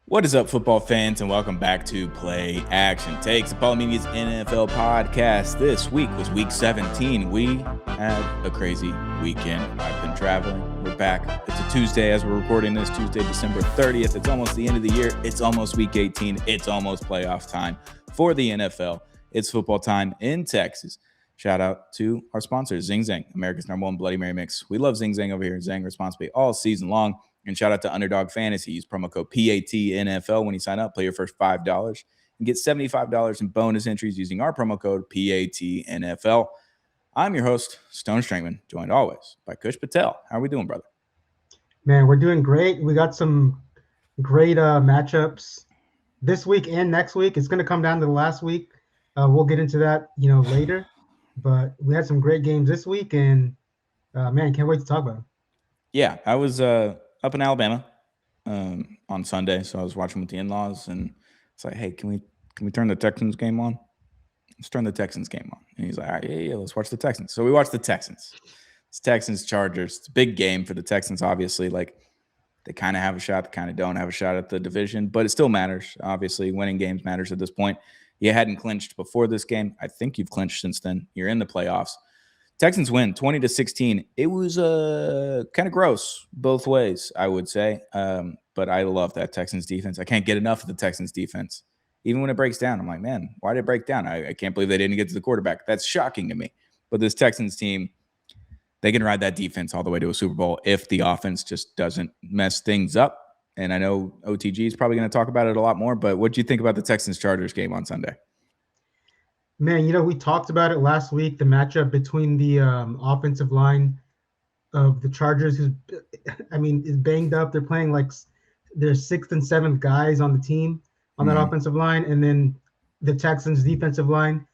What is up, football fans, and welcome back to Play Action Takes, HOPELY Media's NFL podcast. This week was week 17. We had a crazy weekend. I've been traveling. We're back. It's a Tuesday as we're recording this, Tuesday, December 30th. It's almost the end of the year. It's almost week 18. It's almost playoff time for the NFL. It's football time in Texas. Shout out to our sponsor, Zing Zang, America's #1 Bloody Mary mix. We love Zing Zang over here. Zang responsibly all season long. And shout out to Underdog Fantasy. Use promo code PATNFL when you sign up. Play your first $5 and get $75 in bonus entries using our promo code PATNFL. I'm your host, Stone Strangman, joined always by Kush Patel. How are we doing, brother? Man, we're doing great. We got some great matchups this week and next week. It's going to come down to the last week. We'll get into that, later. But we had some great games this week, and man, can't wait to talk about them. Yeah, I was up in Alabama on Sunday, so I was watching with the in-laws, and it's like, hey, can we turn the Texans game on? Let's turn the Texans game on. And he's like, all right, yeah, let's watch the Texans. So we watched the Texans. It's Texans-Chargers. It's a big game for the Texans, obviously. Like, they kind of have a shot, they kind of don't have a shot at the division, but it still matters. Obviously, winning games matters at this point. You hadn't clinched before this game. I think you've clinched since then. You're in the playoffs. Texans win 20-16. It was kind of gross both ways, I would say. But I love that Texans defense. I can't get enough of the Texans defense. Even when it breaks down, I'm like, man, why did it break down? I can't believe they didn't get to the quarterback. That's shocking to me. But this Texans team, they can ride that defense all the way to a Super Bowl if the offense just doesn't mess things up. And I know OTG is probably going to talk about it a lot more, but what do you think about the Texans-Chargers game on Sunday? Man, we talked about it last week, the matchup between the offensive line of the Chargers, who's, is banged up. They're playing like their sixth and seventh guys on the team on that offensive line, and then the Texans defensive line.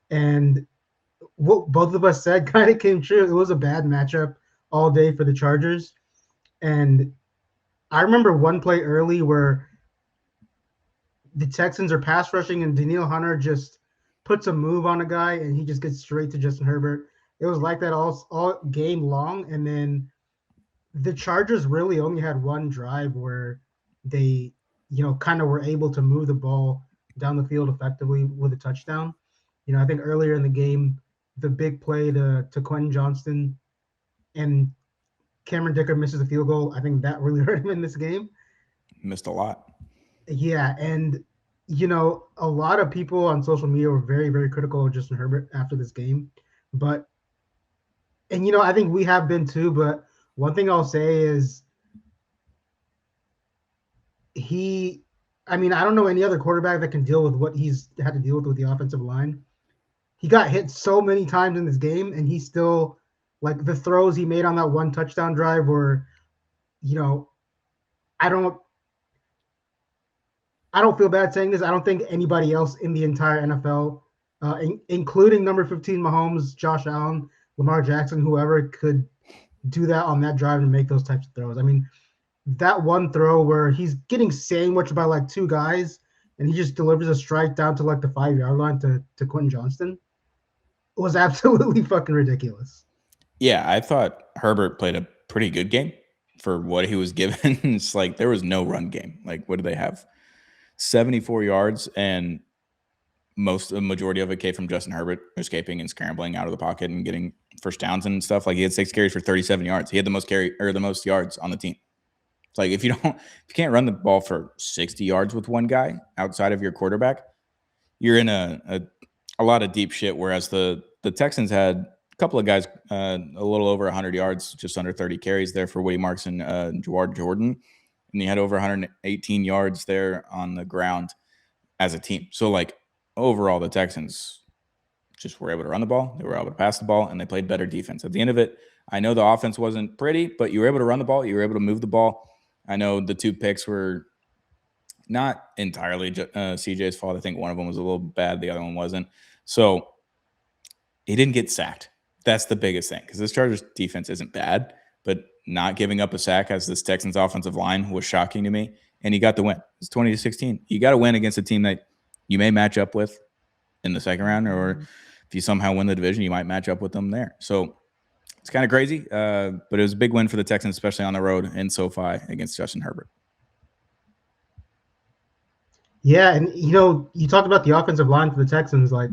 And what both of us said kind of came true. It was a bad matchup all day for the Chargers. And I remember one play early where the Texans are pass rushing and Danielle Hunter just puts a move on a guy and he just gets straight to Justin Herbert. It was like that all game long. And then the Chargers really only had one drive where they, kind of were able to move the ball down the field effectively with a touchdown. I think earlier in the game, the big play to Quentin Johnston and Cameron Dicker misses a field goal. I think that really hurt him in this game. Missed a lot. Yeah, and a lot of people on social media were very, very critical of Justin Herbert after this game. But, I think we have been too, but one thing I'll say is I don't know any other quarterback that can deal with what he's had to deal with the offensive line. He got hit so many times in this game, and he still, like the throws he made on that one touchdown drive were, I don't feel bad saying this. I don't think anybody else in the entire NFL, including number 15 Mahomes, Josh Allen, Lamar Jackson, whoever could do that on that drive and make those types of throws. I mean, that one throw where he's getting sandwiched by like two guys and he just delivers a strike down to like the 5-yard line to Quentin Johnston was absolutely fucking ridiculous. Yeah, I thought Herbert played a pretty good game for what he was given. It's like there was no run game. Like, what do they have? 74 yards, and the majority of it came from Justin Herbert escaping and scrambling out of the pocket and getting first downs and stuff. Like, he had 6 carries for 37 yards. He had the most yards on the team. It's like if you can't run the ball for 60 yards with one guy outside of your quarterback, you're in a lot of deep shit. Whereas the Texans had a couple of guys a little over 100 yards, just under 30 carries there for Woody Marks and Jawad Jordan. And he had over 118 yards there on the ground as a team. So, like, overall, the Texans just were able to run the ball. They were able to pass the ball, and they played better defense. At the end of it, I know the offense wasn't pretty, but you were able to run the ball. You were able to move the ball. I know the 2 picks were not entirely CJ's fault. I think one of them was a little bad. The other one wasn't. So, he didn't get sacked. That's the biggest thing, because this Chargers defense isn't bad, but not giving up a sack as this Texans offensive line was shocking to me. And he got the win. It's 20-16. You got to win against a team that you may match up with in the second round, or if you somehow win the division, you might match up with them there. So it's kind of crazy, but it was a big win for the Texans, especially on the road in SoFi against Justin Herbert. Yeah, and you talked about the offensive line for the Texans. Like,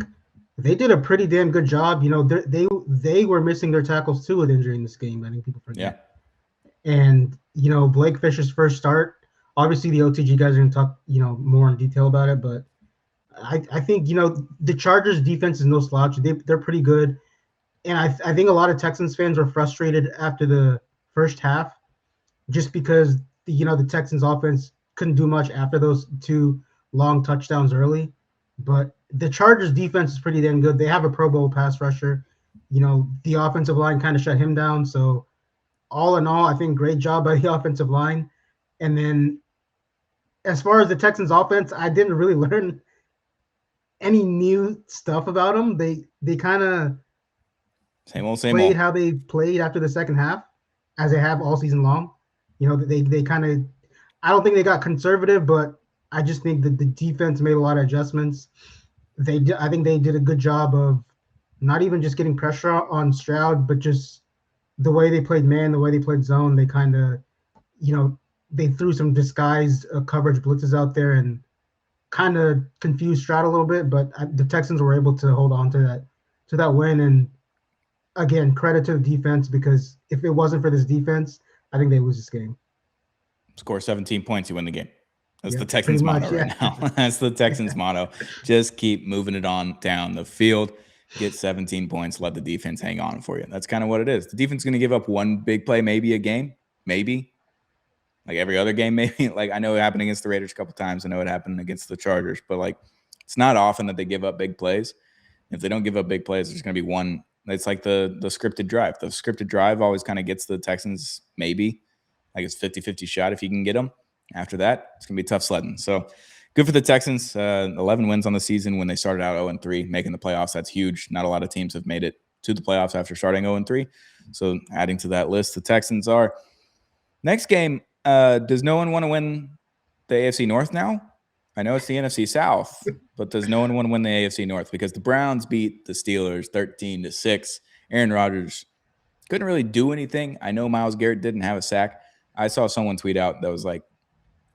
they did a pretty damn good job. They were missing their tackles too with injury in this game. I think people Yeah. forget. And Blake Fisher's first start. Obviously, the OTG guys are going to talk more in detail about it, but I think the Chargers defense is no slouch. They're pretty good, and I think a lot of Texans fans were frustrated after the first half, just because the Texans offense couldn't do much after those two long touchdowns early. But the Chargers defense is pretty damn good. They have a Pro Bowl pass rusher. The offensive line kind of shut him down. So all in all, I think great job by the offensive line. And then as far as the Texans offense, I didn't really learn any new stuff about them. They kind of Same old, same played old. how they played after the second half, as they have all season long. They kind of. I don't think they got conservative, but I just think that the defense made a lot of adjustments. I think they did a good job of not even just getting pressure on Stroud, but just the way they played man, the way they played zone. They kind of, they threw some disguised coverage blitzes out there and kind of confused Stroud a little bit. But the Texans were able to hold on to that win. And again, credit to the defense, because if it wasn't for this defense, I think they lose this game. Score 17 points, you win the game. That's the Pretty Texans' much, motto right yeah. now. That's the Texans' motto. Just keep moving it on down the field. Get 17 points. Let the defense hang on for you. That's kind of what it is. The defense is going to give up one big play, maybe a game, maybe. Like every other game, maybe. Like I know it happened against the Raiders a couple times. I know it happened against the Chargers. But like it's not often that they give up big plays. If they don't give up big plays, there's going to be one. It's like the scripted drive. The scripted drive always kind of gets the Texans maybe. Like it's 50-50 shot if you can get them. After that, it's going to be tough sledding. So good for the Texans. 11 wins on the season when they started out 0-3, making the playoffs. That's huge. Not a lot of teams have made it to the playoffs after starting 0-3. So adding to that list, the Texans are. Next game, does no one want to win the AFC North now? I know it's the NFC South, but does no one want to win the AFC North? Because the Browns beat the Steelers 13-6. Aaron Rodgers couldn't really do anything. I know Myles Garrett didn't have a sack. I saw someone tweet out that was like,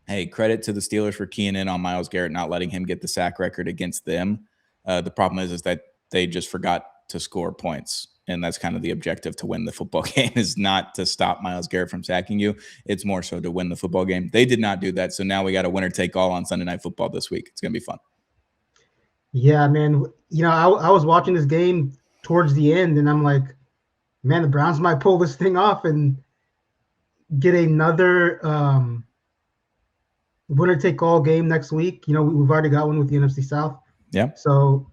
hey, credit to the Steelers for keying in on Myles Garrett, not letting him get the sack record against them. The problem is that they just forgot to score points. And that's kind of the objective to win the football game, is not to stop Myles Garrett from sacking you. It's more so to win the football game. They did not do that. So now we got a winner take all on Sunday Night Football this week. It's going to be fun. Yeah, man. I was watching this game towards the end, and I'm like, man, the Browns might pull this thing off and get another winner take all game next week. We've already got one with the NFC South. Yeah. So,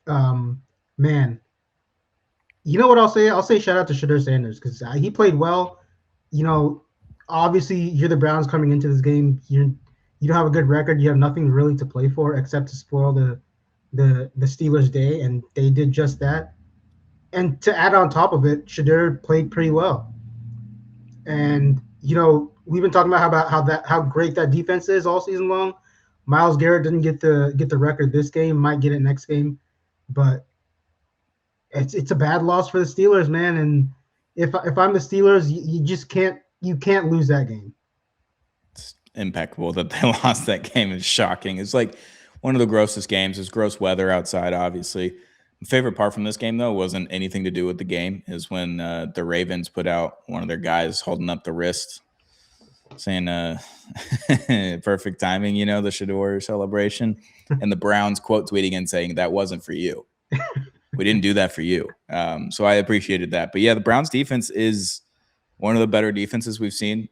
man, you know what I'll say? I'll say shout out to Shadur Sanders, because he played well. Obviously you're the Browns coming into this game. You don't have a good record. You have nothing really to play for except to spoil the Steelers' day, and they did just that. And to add on top of it, Shadur played pretty well. And we've been talking about how great that defense is all season long. Myles Garrett didn't get the record this game, might get it next game, but it's a bad loss for the Steelers, man. And if I'm the Steelers, you just can't lose that game. It's impeccable that they lost that game. Is shocking. It's like one of the grossest games. It's gross weather outside, obviously. My favorite part from this game, though, wasn't anything to do with the game. Is when the Ravens put out one of their guys holding up the wrist, saying perfect timing, the Shador celebration. And the Browns quote tweeting and saying, that wasn't for you. We didn't do that for you. So I appreciated that. But yeah, the Browns defense is one of the better defenses we've seen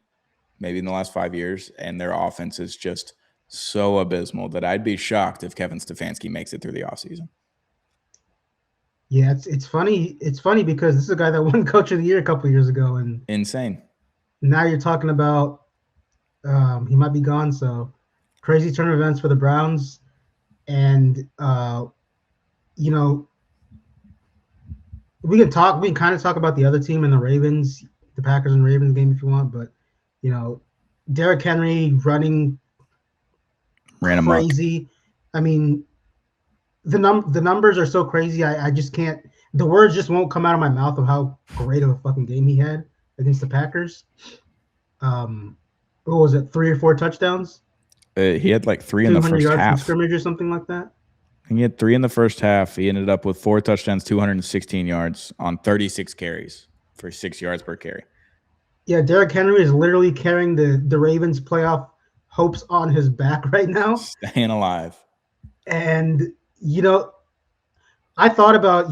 maybe in the last 5 years. And their offense is just so abysmal that I'd be shocked if Kevin Stefanski makes it through the offseason. Yeah, it's funny. It's funny because this is a guy that won Coach of the Year a couple of years ago, and insane. Now you're talking about he might be gone. So crazy turn of events for the Browns, and we can kind of talk about the other team and the Ravens, the Packers and Ravens game if you want, but Derrick Henry ran crazy. Amok. I mean, the numbers are so crazy. I just can't. The words just won't come out of my mouth of how great of a fucking game he had against the Packers. What was it? 3 or 4 touchdowns? He had like 3 in the 200 first yards from half. scrimmage or something like that. He had 3 in the first half. He ended up with 4 touchdowns, 216 yards on 36 carries for 6 yards per carry. Yeah, Derrick Henry is literally carrying the Ravens' playoff hopes on his back right now. Staying alive. And I thought about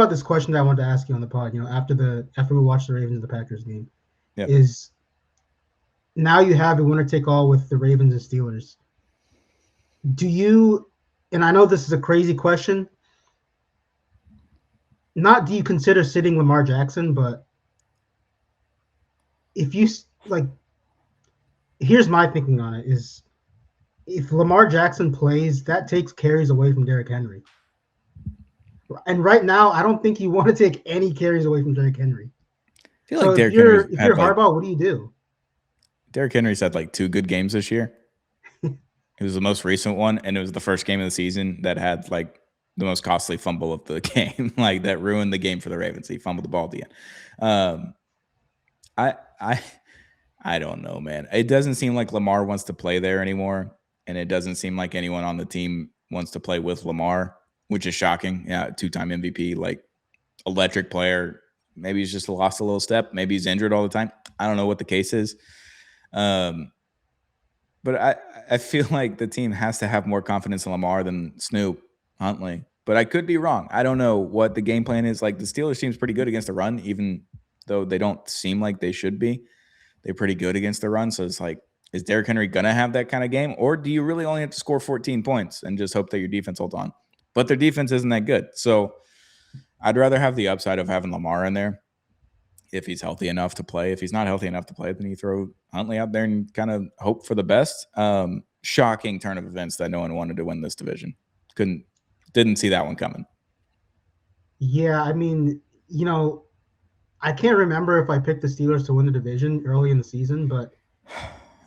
this question that I wanted to ask you on the pod. After we watched the Ravens and the Packers game, Yep. is now you have a winner take all with the Ravens and Steelers. Do you? And I know this is a crazy question. Not do you consider sitting Lamar Jackson, but if you like, here's my thinking on it: is if Lamar Jackson plays, that takes carries away from Derrick Henry. And right now, I don't think you want to take any carries away from Derrick Henry. I feel So like if you're Harbaugh, what do you do? Derrick Henry's had like 2 good games this year. It was the most recent one, and it was the first game of the season that had like the most costly fumble of the game, like that ruined the game for the Ravens. He fumbled the ball at the end. I don't know, man. It doesn't seem like Lamar wants to play there anymore, and it doesn't seem like anyone on the team wants to play with Lamar, which is shocking. Yeah, 2-time MVP, like electric player. Maybe he's just lost a little step. Maybe he's injured all the time. I don't know what the case is. But I feel like the team has to have more confidence in Lamar than Snoop Huntley. But I could be wrong. I don't know what the game plan is. Like the Steelers seems pretty good against the run, even though they don't seem like they should be. They're pretty good against the run. So it's like, is Derrick Henry going to have that kind of game? Or do you really only have to score 14 points and just hope that your defense holds on? But their defense isn't that good. So I'd rather have the upside of having Lamar in there if he's healthy enough to play. If he's not healthy enough to play, then you throw Huntley out there and kind of hope for the best. Shocking turn of events that no one wanted to win this division. Didn't see that one coming. Yeah, I mean, I can't remember if I picked the Steelers to win the division early in the season, but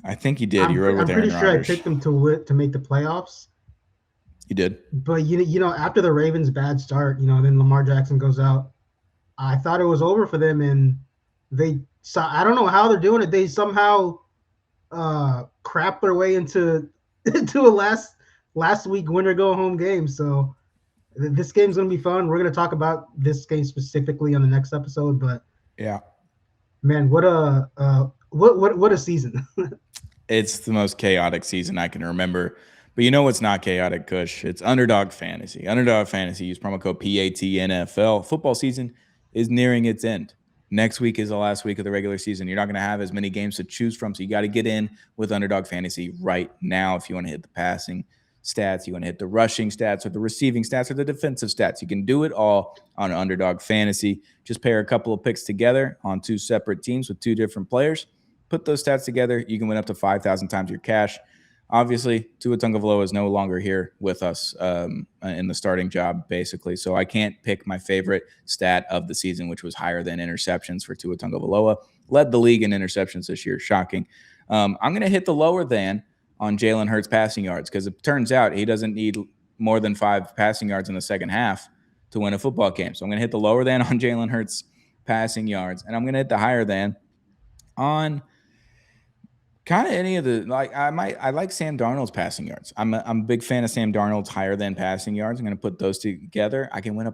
I think you did. I'm pretty sure Rodgers. I picked them to make the playoffs. You did. But after the Ravens' bad start, then Lamar Jackson goes out. I thought it was over for them, and I don't know how they're doing it. They somehow crap their way into a last week winner go home game. So this game's gonna be fun. We're gonna talk about this game specifically on the next episode. But yeah, man, what a season! It's the most chaotic season I can remember. But you know what's not chaotic, Kush? It's Underdog Fantasy. Underdog Fantasy. Use promo code PATNFL. Football season is nearing its end. Next week is the last week of the regular season. You're not going to have as many games to choose from, so you got to get in with Underdog Fantasy right now if you want to hit the passing stats, you want to hit the rushing stats or the receiving stats or the defensive stats. You can do it all on Underdog Fantasy. Just pair a couple of picks together on 2 separate teams with 2 different players. Put those stats together. You can win up to 5,000 times your cash. Obviously, Tua Tagovailoa is no longer here with us in the starting job, basically. So I can't pick my favorite stat of the season, which was higher than interceptions for Tua Tagovailoa. Led the league in interceptions this year. Shocking. I'm going to hit the lower than on Jalen Hurts passing yards because it turns out he doesn't need more than 5 passing yards in the second half to win a football game. So I'm going to hit the lower than on Jalen Hurts passing yards, and I'm going to hit the higher than on kind of any of the I like Sam Darnold's passing yards. I'm a big fan of Sam Darnold's higher than passing yards. I'm going to put those together. I can win a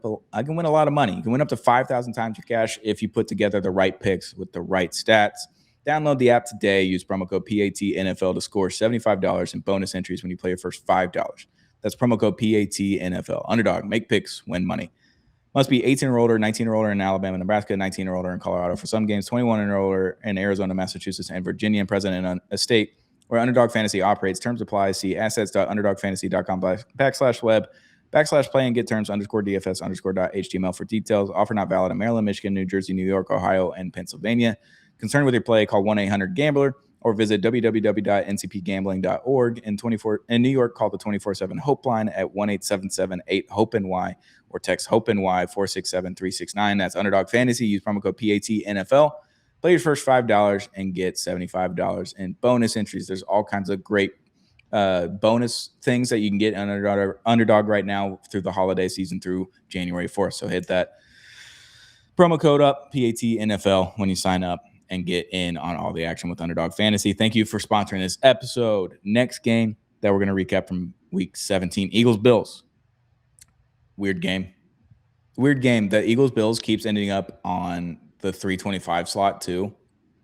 lot of money. You can win up to 5,000 times your cash if you put together the right picks with the right stats. Download the app today. Use promo code PATNFL to score $75 in bonus entries when you play your first $5. That's promo code PATNFL. Underdog, make picks, win money. Must be 18 or older, 19 or older in Alabama, Nebraska, 19 or older in Colorado for some games, 21 or older in Arizona, Massachusetts, and Virginia, and present in a state where Underdog Fantasy operates. Terms apply. See assets.underdogfantasy.com/web/play and get terms _DFS_.html for details. Offer not valid in Maryland, Michigan, New Jersey, New York, Ohio, and Pennsylvania. Concerned with your play, call 1-800-GAMBLER or visit www.ncpgambling.org. In New York, call the 24/7 HOPEline at 1-877-8-HOPENY or text HOPENY 467-369. That's Underdog Fantasy. Use promo code PATNFL. Play your first $5 and get $75 in bonus entries. There's all kinds of great bonus things that you can get on Underdog right now through the holiday season through January 4th. So hit that promo code up, PATNFL, when you sign up. and get in on all the action with Underdog Fantasy. Thank you for sponsoring this episode. Next game that we're going to recap from week 17, Eagles-Bills. Weird game. The Eagles-Bills keeps ending up on the 325 slot too.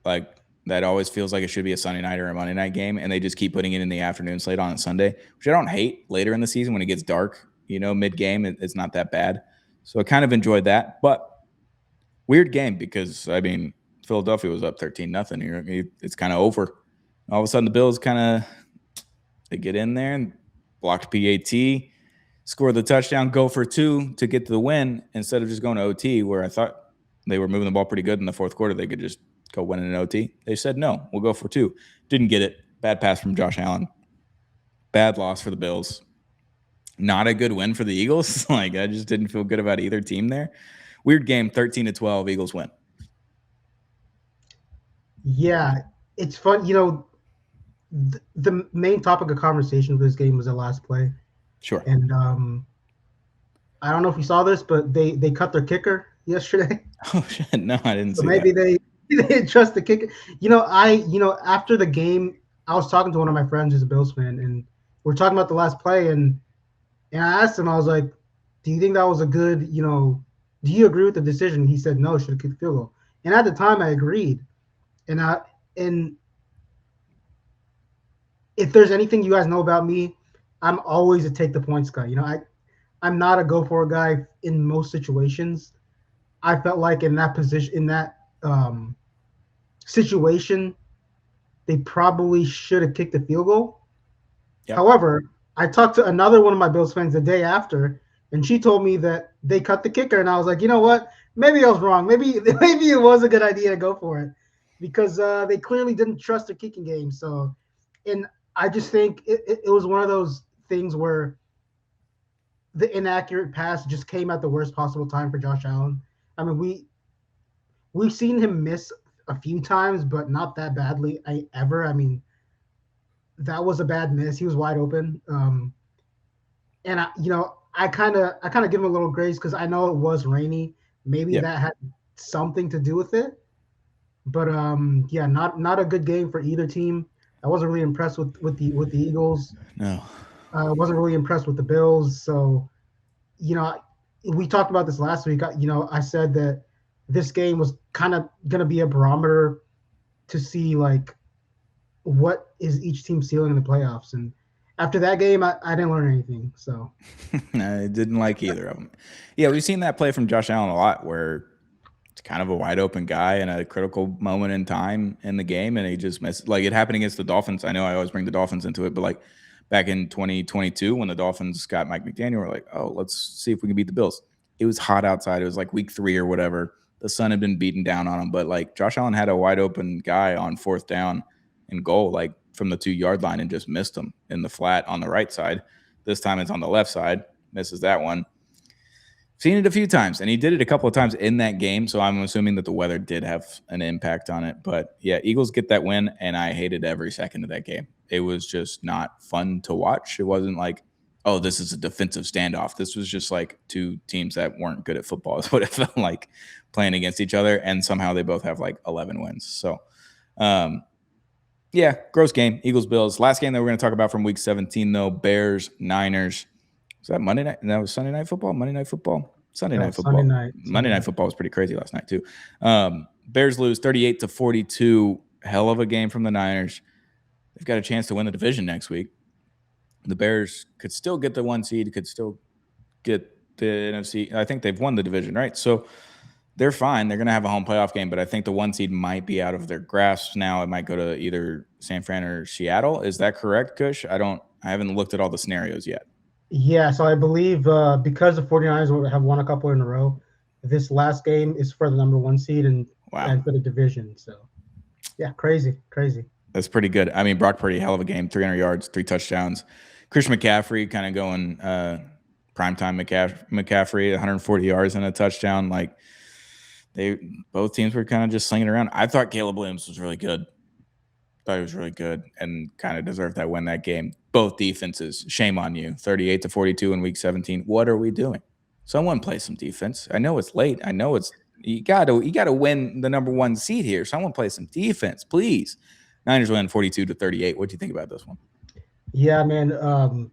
Like, that always feels like it should be a Sunday night or a Monday night game, and they just keep putting it in the afternoon slate on Sunday, which I don't hate later in the season when it gets dark. Mid-game, it's not that bad. So I kind of enjoyed that. But weird game because, Philadelphia was up 13-0. It's kind of over. All of a sudden, the Bills they get in there and blocked PAT, score the touchdown, go for 2 to get to the win instead of just going to OT, where I thought they were moving the ball pretty good in the fourth quarter. They could just go win in an OT. They said, no, we'll go for 2. Didn't get it. Bad pass from Josh Allen. Bad loss for the Bills. Not a good win for the Eagles. I just didn't feel good about either team there. Weird game, 13-12, Eagles win. Yeah, it's fun. The main topic of conversation for this game was the last play. Sure. And I don't know if you saw this, but they cut their kicker yesterday. Oh shit! No, I didn't see maybe that. they didn't trust the kicker. After the game, I was talking to one of my friends who's a Bills fan, and we're talking about the last play, and I asked him, I was like, "Do you think that was a good? Do you agree with the decision?" He said, "No, should have kicked the field goal." And at the time, I agreed. And if there's anything you guys know about me, I'm always a take the points guy. I'm not a go for it guy in most situations. I felt like in that position, in that situation, they probably should have kicked the field goal. Yep. However, I talked to another one of my Bills fans the day after, and she told me that they cut the kicker, and I was like, you know what? Maybe I was wrong. Maybe it was a good idea to go for it because they clearly didn't trust their kicking game. So, and I just think it was one of those things where the inaccurate pass just came at the worst possible time for Josh Allen. I mean, we've seen him miss a few times, but not that badly. That was a bad miss. He was wide open. And I kind of give him a little grace because I know it was rainy. Maybe that had something to do with it. But not a good game for either team. I wasn't really impressed with the Eagles. No. I wasn't really impressed with the Bills. So, we talked about this last week. I said that this game was kind of going to be a barometer to see like what is each team ceiling in the playoffs. And after that game, I didn't learn anything. So I didn't like either of them. Yeah, we've seen that play from Josh Allen a lot where it's kind of a wide open guy in a critical moment in time in the game, and he just missed. Like, it happened against the Dolphins. I know I always bring the Dolphins into it, but like back in 2022 when the Dolphins got Mike McDaniel, we're like, oh, let's see if we can beat the Bills. It was hot outside. It was like week 3 or whatever. The sun had been beaten down on him, but like Josh Allen had a wide open guy on 4th down and goal, like from the 2-yard line, and just missed him in the flat on the right side. This time it's on the left side, misses that one. Seen it a few times, and he did it a couple of times in that game, so I'm assuming that the weather did have an impact on it. But yeah, Eagles get that win, and I hated every second of that game. It was just not fun to watch. It wasn't like, oh, this is a defensive standoff. This was just like 2 teams that weren't good at football is what it felt like, playing against each other, and somehow they both have like 11 wins. So, yeah, gross game. Eagles-Bills. Last game that we're going to talk about from week 17, though, Bears-Niners. Was that Monday night? That was Sunday Night Football? Monday Night Football? Sunday Night Football. Monday Night Football was pretty crazy last night, too. Bears lose 38-42. Hell of a game from the Niners. They've got a chance to win the division next week. The Bears could still get the 1 seed, could still get the NFC. I think they've won the division, right? So they're fine. They're going to have a home playoff game, but I think the 1 seed might be out of their grasp now. It might go to either San Fran or Seattle. Is that correct, Kush? I haven't looked at all the scenarios yet. Yeah, so I believe because the 49ers have won a couple in a row, this last game is for the number 1 seed and for the division. So, yeah, crazy. That's pretty good. I mean, Brock Purdy, hell of a game, 300 yards, 3 touchdowns. Christian McCaffrey kind of going primetime McCaffrey, 140 yards and a touchdown. Like, both teams were kind of just slinging around. I thought Caleb Williams was really good. Thought he was really good and kind of deserved that win that game. Both defenses, shame on you. 38-42 in week 17. What are we doing? Someone play some defense. I know it's late. I know it's You gotta win the number 1 seed here. Someone play some defense, please. Niners win 42-38. What do you think about this one? Yeah, man.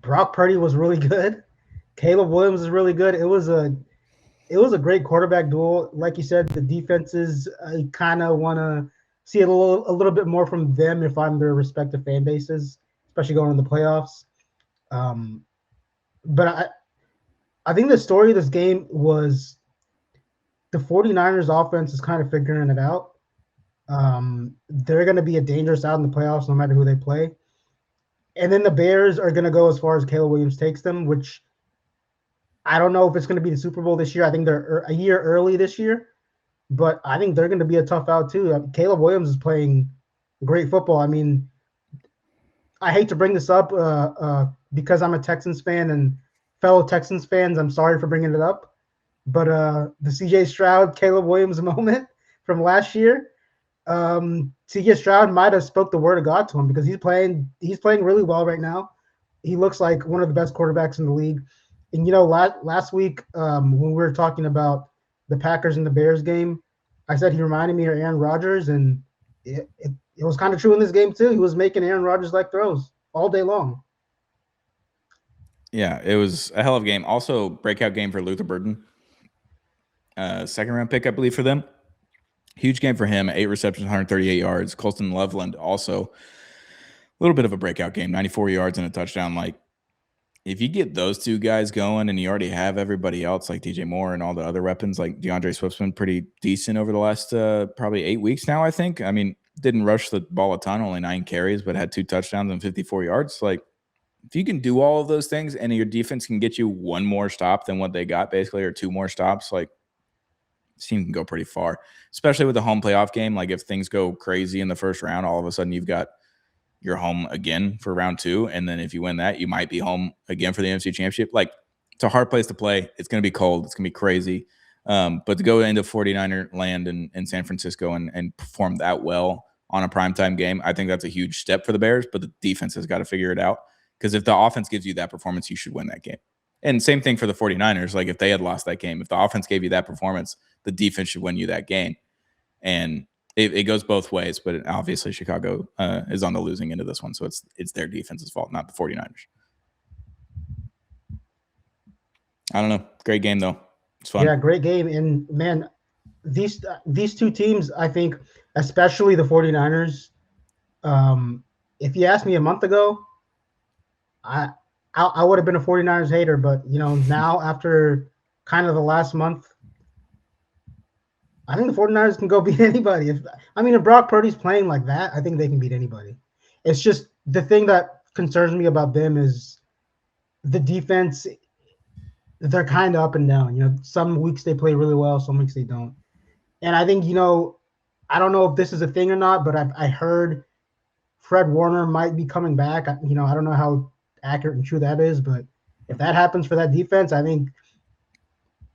Brock Purdy was really good. Caleb Williams is really good. It was a great quarterback duel. Like you said, the defenses, I kind of want to see a little bit more from them if I'm their respective fan bases, especially going in the playoffs. Um, but I think the story of this game was the 49ers offense is kind of figuring it out. They're going to be a dangerous out in the playoffs no matter who they play. And then the Bears are going to go as far as Caleb Williams takes them, which I don't know if it's going to be the Super Bowl this year. I think they're a year early this year, but I think they're going to be a tough out too. Caleb Williams is playing great football. I mean, I hate to bring this up because I'm a Texans fan and fellow Texans fans. I'm sorry for bringing it up, but the C.J. Stroud, Caleb Williams moment from last year, C.J. Stroud might have spoke the word of God to him because he's playing really well right now. He looks like one of the best quarterbacks in the league. And last week when we were talking about the Packers and the Bears game, I said he reminded me of Aaron Rodgers, and it was kind of true in this game too. He was making Aaron Rodgers-like throws all day long. Yeah, it was a hell of a game. Also, breakout game for Luther Burden. Second round pick, I believe, for them. Huge game for him. 8 receptions, 138 yards. Colston Loveland also a little bit of a breakout game, 94 yards and a touchdown. Like, if you get those two guys going and you already have everybody else like DJ Moore and all the other weapons, like DeAndre Swift's been pretty decent over the last probably 8 weeks now, I think. I mean, didn't rush the ball a ton, only 9 carries, but had 2 touchdowns and 54 yards. Like, if you can do all of those things and your defense can get you 1 more stop than what they got basically, or 2 more stops, like, this team can go pretty far, especially with the home playoff game. Like, if things go crazy in the first round, all of a sudden you've got you're home again for round 2. And then if you win that, you might be home again for the NFC Championship. Like, it's a hard place to play. It's going to be cold. It's going to be crazy. But to go into 49er land in San Francisco and perform that well on a primetime game, I think that's a huge step for the Bears. But the defense has got to figure it out. Because if the offense gives you that performance, you should win that game. And same thing for the 49ers. Like, if they had lost that game, if the offense gave you that performance, the defense should win you that game. And it goes both ways, but obviously Chicago is on the losing end of this one, so it's their defense's fault, not the 49ers. I don't know. Great game, though. It's fun. Yeah, great game. And, man, these two teams, I think, especially the 49ers, if you asked me a month ago, I would have been a 49ers hater, but, now after kind of the last month, I think the 49ers can go beat anybody. If Brock Purdy's playing like that, I think they can beat anybody. It's just the thing that concerns me about them is the defense. They're kind of up and down. Some weeks they play really well, some weeks they don't. And I think, I don't know if this is a thing or not, but I heard Fred Warner might be coming back. I don't know how accurate and true that is, but if that happens for that defense, I think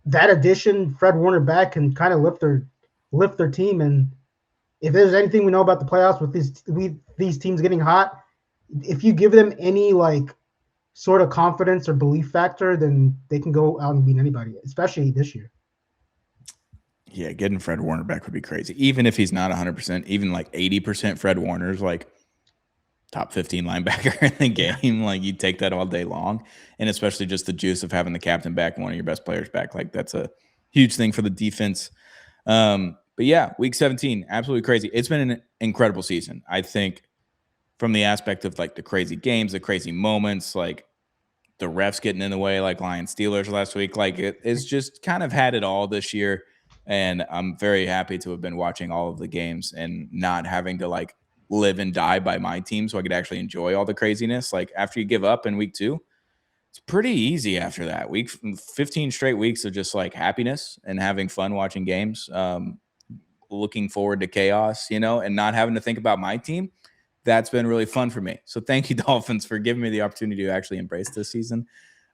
that addition, Fred Warner back, can kind of lift their team. And if there's anything we know about the playoffs with these teams getting hot, if you give them any like sort of confidence or belief factor, then they can go out and beat anybody, especially this year. Yeah, getting Fred Warner back would be crazy. Even if he's not 100%, even like 80% Fred Warner's like top 15 linebacker in the game. Like, you take that all day long. And especially just the juice of having the captain back and one of your best players back. Like, that's a huge thing for the defense. But yeah, week 17, absolutely crazy. It's been an incredible season. I think from the aspect of like the crazy games, the crazy moments, like the refs getting in the way, like Lions Steelers last week. Like, it's just kind of had it all this year. And I'm very happy to have been watching all of the games and not having to like live and die by my team, so I could actually enjoy all the craziness. Like, after you give up in week 2, it's pretty easy after that. 15 straight weeks of just like happiness and having fun watching games, looking forward to chaos, and not having to think about my team. That's been really fun for me. So thank you, Dolphins, for giving me the opportunity to actually embrace this season.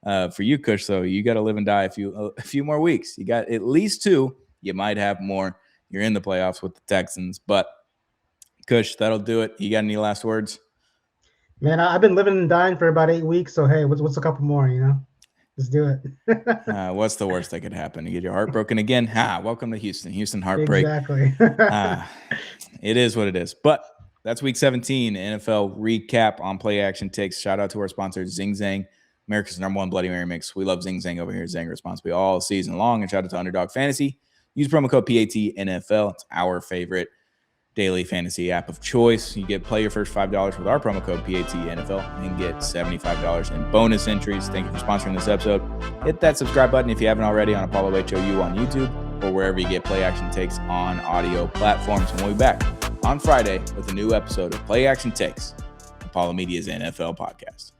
For you, Kush, though, you got to live and die a few more weeks. You got at least 2. You might have more. You're in the playoffs with the Texans, but Kush, that'll do it. You got any last words? Man, I've been living and dying for about 8 weeks, so hey, what's a couple more, Let's do it. What's the worst that could happen? You get your heart broken again? Welcome to Houston. Houston heartbreak. Exactly. It is what it is. But that's week 17 NFL recap on Play Action Takes. Shout out to our sponsor, Zing Zang, America's #1 Bloody Mary mix. We love Zing Zang over here. Zang responsibly all season long. And shout out to Underdog Fantasy. Use promo code PATNFL. It's our favorite daily fantasy app of choice. You play your first $5 with our promo code PATNFL and get $75 in bonus entries. Thank you for sponsoring this episode. Hit that subscribe button if you haven't already on Apollo HOU on YouTube or wherever you get Play Action Takes on audio platforms. And we'll be back on Friday with a new episode of Play Action Takes, Apollo Media's NFL podcast.